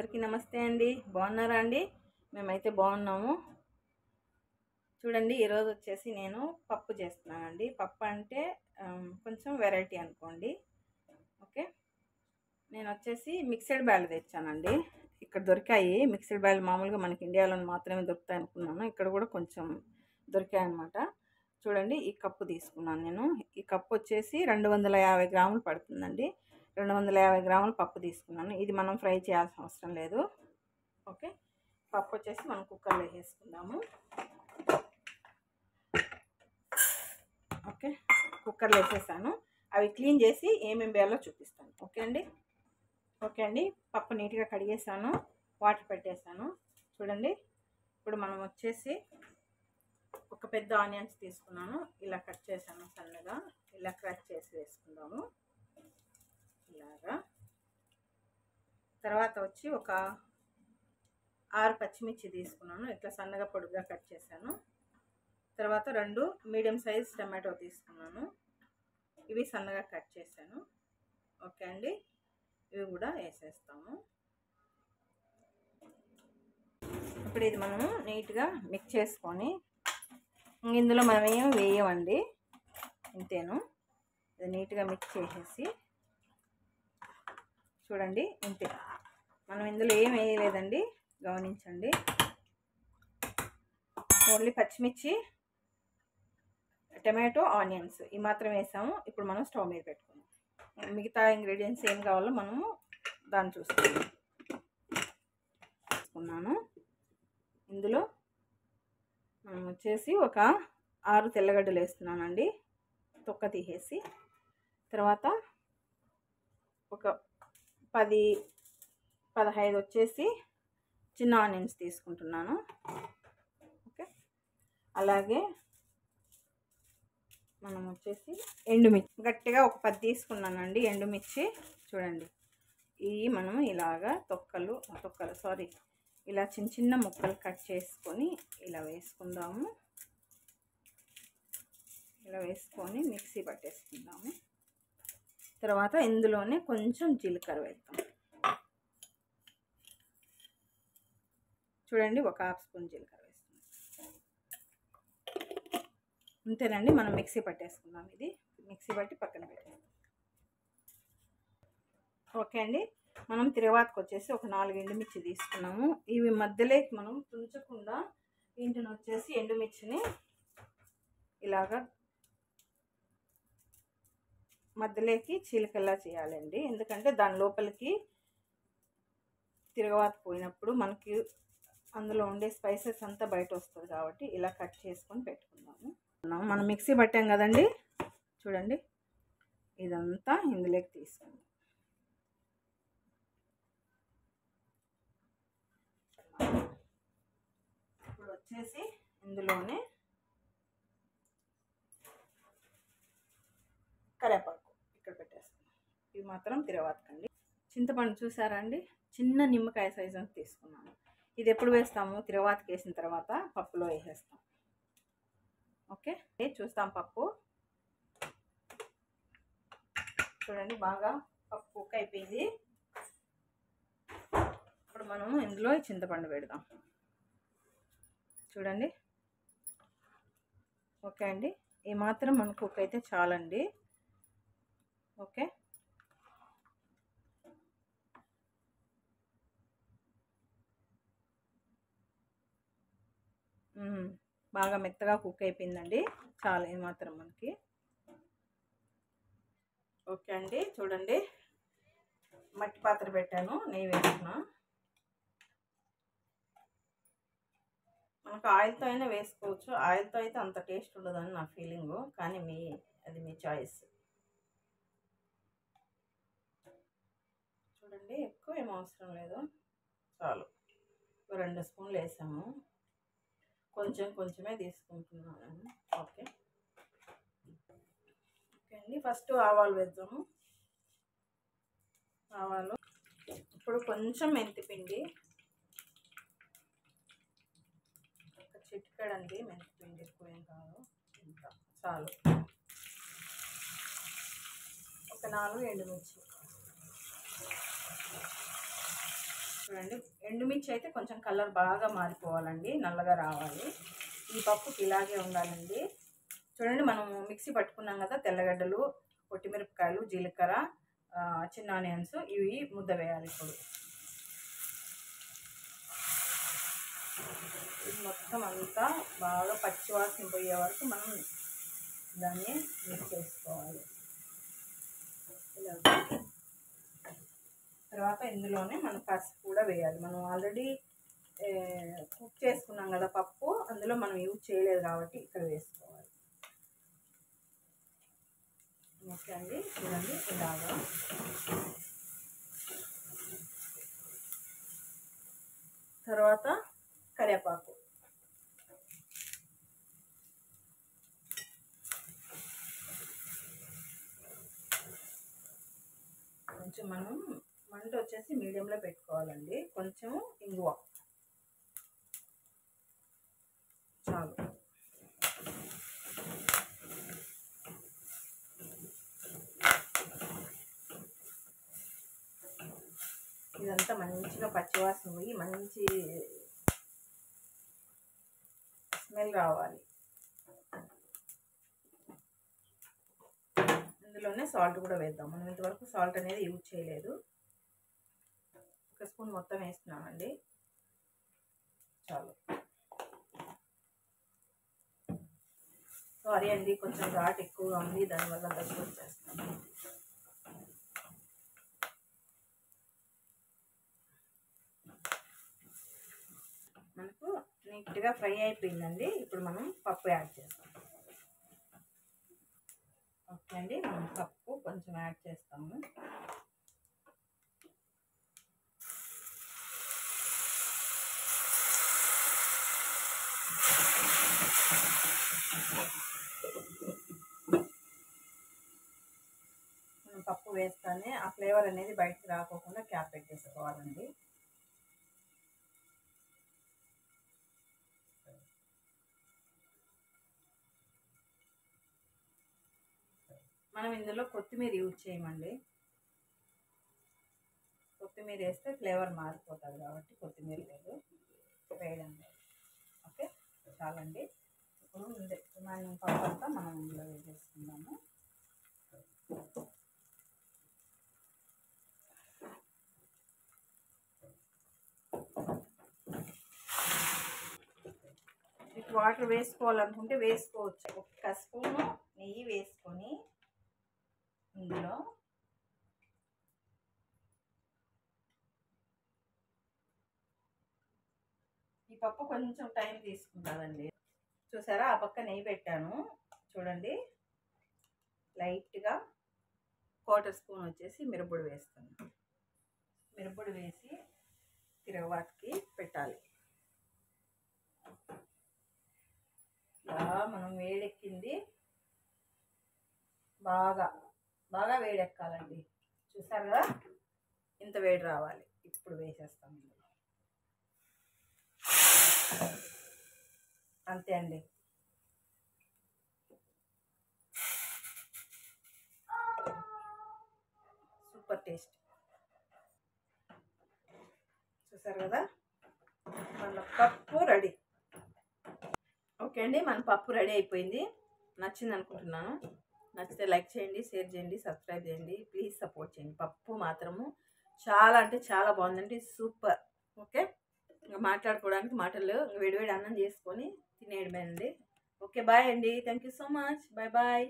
అందరికీ నమస్తే అండి. బాగున్నారా అండి? మేమైతే బాగున్నాము. చూడండి, ఈరోజు వచ్చేసి నేను పప్పు చేస్తున్నానండి. పప్పు అంటే కొంచెం వెరైటీ అనుకోండి. ఓకే, నేను వచ్చేసి మిక్స్డ్ బ్యాల్ తెచ్చానండి. ఇక్కడ దొరికాయి మిక్స్డ్ బ్యాల్. మామూలుగా మనకి ఇండియాలో మాత్రమే దొరుకుతాయి అనుకున్నాను, ఇక్కడ కూడా కొంచెం దొరికాయి అన్నమాట. చూడండి, ఈ కప్పు తీసుకున్నాను నేను. ఈ కప్పు వచ్చేసి 250 గ్రాములు పడుతుందండి. 250 గ్రాముల పప్పు తీసుకున్నాను. ఇది మనం ఫ్రై చేయాల్సిన అవసరం లేదు. ఓకే, పప్పు వచ్చేసి మనం కుక్కర్లో వేసుకుందాము. ఓకే, కుక్కర్లో వేసేసాను. అవి క్లీన్ చేసి ఏమేమి వేయాలో చూపిస్తాను. ఓకే అండి, పప్పు నీట్గా కడిగేసాను, వాటర్ పెట్టేసాను. చూడండి, ఇప్పుడు మనం వచ్చేసి ఒక పెద్ద ఆనియన్స్ తీసుకున్నాను, ఇలా కట్ చేసాను సన్నగా. ఇలా క్రష్ చేసి వేసుకుందాము ఇలాగా. తర్వాత వచ్చి ఒక 6 పచ్చిమిర్చి తీసుకున్నాను, ఇట్లా సన్నగా పొడుగ్గా కట్ చేశాను. తర్వాత 2 మీడియం సైజ్ టమాటో తీసుకున్నాను, ఇవి సన్నగా కట్ చేశాను. ఓకే అండి, ఇవి కూడా వేసేస్తాము. ఇప్పుడు ఇది మనము నీట్గా మిక్స్ చేసుకొని, ఇందులో మనం ఏం వేయమండి, ఇంతేను. ఇది నీట్గా మిక్స్ చేసేసి, చూడండి ఇంతే, మనం ఇందులో ఏం వేయలేదండి, గమనించండి. ఓన్లీ పచ్చిమిర్చి, టమాటో, ఆనియన్స్ ఈ మాత్రం వేసాము. ఇప్పుడు మనం స్టవ్ మీద పెట్టుకుందాం. మిగతా ఇంగ్రీడియంట్స్ ఏం కావాలో మనము దాన్ని చూసుకున్నాను. ఇందులో మనం వచ్చేసి ఒక 6 తెల్లగడ్డలు వేస్తున్నానండి, తొక్క తీసేసి. తర్వాత ఒక 10-15 వచ్చేసి చిన్న ఆనియన్స్ తీసుకుంటున్నాను. ఓకే, అలాగే మనం వచ్చేసి ఎండుమిర్చి గట్టిగా ఒక 10 తీసుకున్నానండి ఎండుమిర్చి. చూడండి, ఇవి మనం ఇలాగా ఇలా చిన్న చిన్న ముక్కలు కట్ చేసుకొని ఇలా వేసుకుందాము. ఇలా వేసుకొని మిక్సీ పట్టేసుకుందాము. తర్వాత ఇందులోనే కొంచెం జీలకర్ర వేద్దాం. చూడండి, ఒక 1/2 స్పూన్ జీలకర్ర వేస్తున్నాం. అంతేనండి, మనం మిక్సీ పట్టేసుకుందాం. ఇది మిక్సీ పట్టి పక్కన పెట్టేస్తాం. ఓకే అండి, మనం తిరగవాతకు వచ్చేసి ఒక 4 ఎండుమిర్చి తీసుకున్నాము. ఇవి మధ్యలోకి మనం తుంచకుండా వీటిని వచ్చేసి ఎండుమిర్చిని ఇలాగా మధ్యలోకి చీలికల్లా చేయాలండి. ఎందుకంటే దాని లోపలికి తిరగవాత పోయినప్పుడు మనకి అందులో ఉండే స్పైసెస్ అంతా బయట వస్తుంది కాబట్టి ఇలా కట్ చేసుకొని పెట్టుకుందాము. మనం మిక్సీ పట్టాం కదండి, చూడండి ఇదంతా ఇందులోకి తీసుకుందాం. ఇప్పుడు వచ్చేసి ఇందులోనే కరివేపాకు ఇక్కడ పెట్టేసుకుందాం. ఇవి మాత్రం తిరగవాతకండి. చింతపండు చూసారా అండి, చిన్న నిమ్మకాయ సైజు అంత తీసుకున్నాను. ఇది ఎప్పుడు వేస్తాము, తిరగవాతకి వేసిన తర్వాత పప్పులో వేసేస్తాం. ఓకే, చూస్తాం పప్పు. చూడండి, బాగా పప్పు కుక్ అయిపోయింది. ఇప్పుడు మనము ఇందులో చింతపండు పెడదాం. చూడండి, ఓకే అండి, ఈ మాత్రం మనకు కుక్ అయితే చాలండి. ఓకే, బాగా మెత్తగా కుక్ అయిపోయిందండి, చాలా ఈ మాత్రం మనకి. ఓకే అండి, చూడండి మట్టి పాత్ర పెట్టాను, నెయ్యి వేసుకున్నా. మనకు ఆయిల్తో అయినా వేసుకోవచ్చు, ఆయిల్తో అయితే అంత టేస్ట్ ఉండదని నా ఫీలింగు, కానీ అది మీ చాయిస్. చూడండి, ఎక్కువ ఏం అవసరం లేదు, చాలు. 2 స్పూన్లు వేసాము, కొంచెమే తీసుకుంటున్నాను. ఓకే అండి, ఫస్ట్ ఆవాలు వేద్దాము. ఆవాలు, ఇప్పుడు కొంచెం మెంతిపిండి, ఒక చిటికెడండి మెంతిపిండి, ఎక్కువ ఏం కాదు, ఇంకా చాలు. ఒక 4 ఎండుమిర్చి, చూడండి, ఎండుమిర్చి అయితే కొంచెం కలర్ బాగా మారిపోవాలండి, నల్లగా రావాలి. ఈ పప్పుకి ఇలాగే ఉండాలండి. చూడండి, మనం మిక్సీ పట్టుకున్నాం కదా, తెల్లగడ్డలు, పొట్టిమిరపకాయలు, జీలకర్ర, చిన్న ఆనియన్స్, ఇవి ముద్ద వేయాలి. ఇప్పుడు ఇది మొత్తం అంతా బాగా పచ్చివాసన పోయే వరకు మనం దాన్ని మిక్స్ చేసుకోవాలి. ఇలా తర్వాత ఇందులోనే మనం పసుపు కూడా వేయాలి. మనం ఆల్రెడీ కుక్ చేసుకున్నాం కదా పప్పు, అందులో మనం యూజ్ చేయలేదు కాబట్టి ఇక్కడ వేసుకోవాలి. ఓకే అండి, చూడండి ఇలాగా. తర్వాత కరివేపాకు, కొంచెం మనం మంట వచ్చేసి మీడియంలో పెట్టుకోవాలండి. కొంచెం ఇంగువ చాలు. ఇదంతా మంచిగా పచ్చివాసన పోయి మంచి స్మెల్ రావాలి. ఇందులోనే సాల్ట్ కూడా వేద్దాం. మనం ఇంతవరకు సాల్ట్ అనేది యూజ్ చేయలేదు. ఒక స్పూన్ మొత్తం వేస్తున్నామండి, చాలు. సారీ అండి, కొంచెం ఘాట్ ఎక్కువగా ఉంది, దానివల్ల దగ్గర వచ్చేస్తాను. మనకు నీట్గా ఫ్రై అయిపోయిందండి. ఇప్పుడు మనం పప్పు యాడ్ చేస్తాం. ఓకే అండి, మనం పప్పు కొంచెం యాడ్ చేస్తాము. మనం పప్పు వేస్తానే ఆ ఫ్లేవర్ అనేది బయటకు రాకోకుండా క్యాప్ పెట్టేసుకోవాలండి. మనం ఇందులో కొత్తిమీర యూజ్ చేయమండి. కొత్తిమీర వేస్తే ఫ్లేవర్ మారిపోతుంది కాబట్టి కొత్తిమీర లేదు, వేయడం లేదు. ఓకే, చాలండి. ఇప్పుడు మనం పప్పు అంతా మనం ఇందులో వేసేసుకుందాము. మీకు వాటర్ వేసుకోవాలనుకుంటే వేసుకోవచ్చు. ఒక్క స్పూను నెయ్యి వేసుకొని ఇందులో ఈ పప్పు కొంచెం టైం తీసుకుంటుందండి. చూసారా, ఆ పక్క నెయ్యి పెట్టాను, చూడండి. లైట్గా 1/4 స్పూన్ వచ్చేసి మిరప్పొడి వేస్తాను. మిరప్పొడి వేసి తిరగవాటికి పెట్టాలి. ఇలా మనం వేడెక్కింది, బాగా బాగా వేడెక్కాలండి. చూసారు కదా, ఇంత వేడి రావాలి. ఇప్పుడు వేసేస్తాం ఇందులో. అంతే అండి, సూపర్ టేస్ట్. చూసారు కదా, మన పప్పు రెడీ. ఓకే అండి, మన పప్పు రెడీ అయిపోయింది. నచ్చింది అనుకుంటున్నాను. నచ్చితే లైక్ చేయండి, షేర్ చేయండి, సబ్స్క్రైబ్ చేయండి, ప్లీజ్ సపోర్ట్ చేయండి. పప్పు మాత్రము చాలా అంటే చాలా బాగుందండి, సూపర్. ఓకే, ఇంకా మాట్లాడుకోవడానికి మాటలు, వేడివేడి అన్నం చేసుకొని తినేయడమేనండి. ఓకే, బాయ్ అండి, thank you so much, bye bye.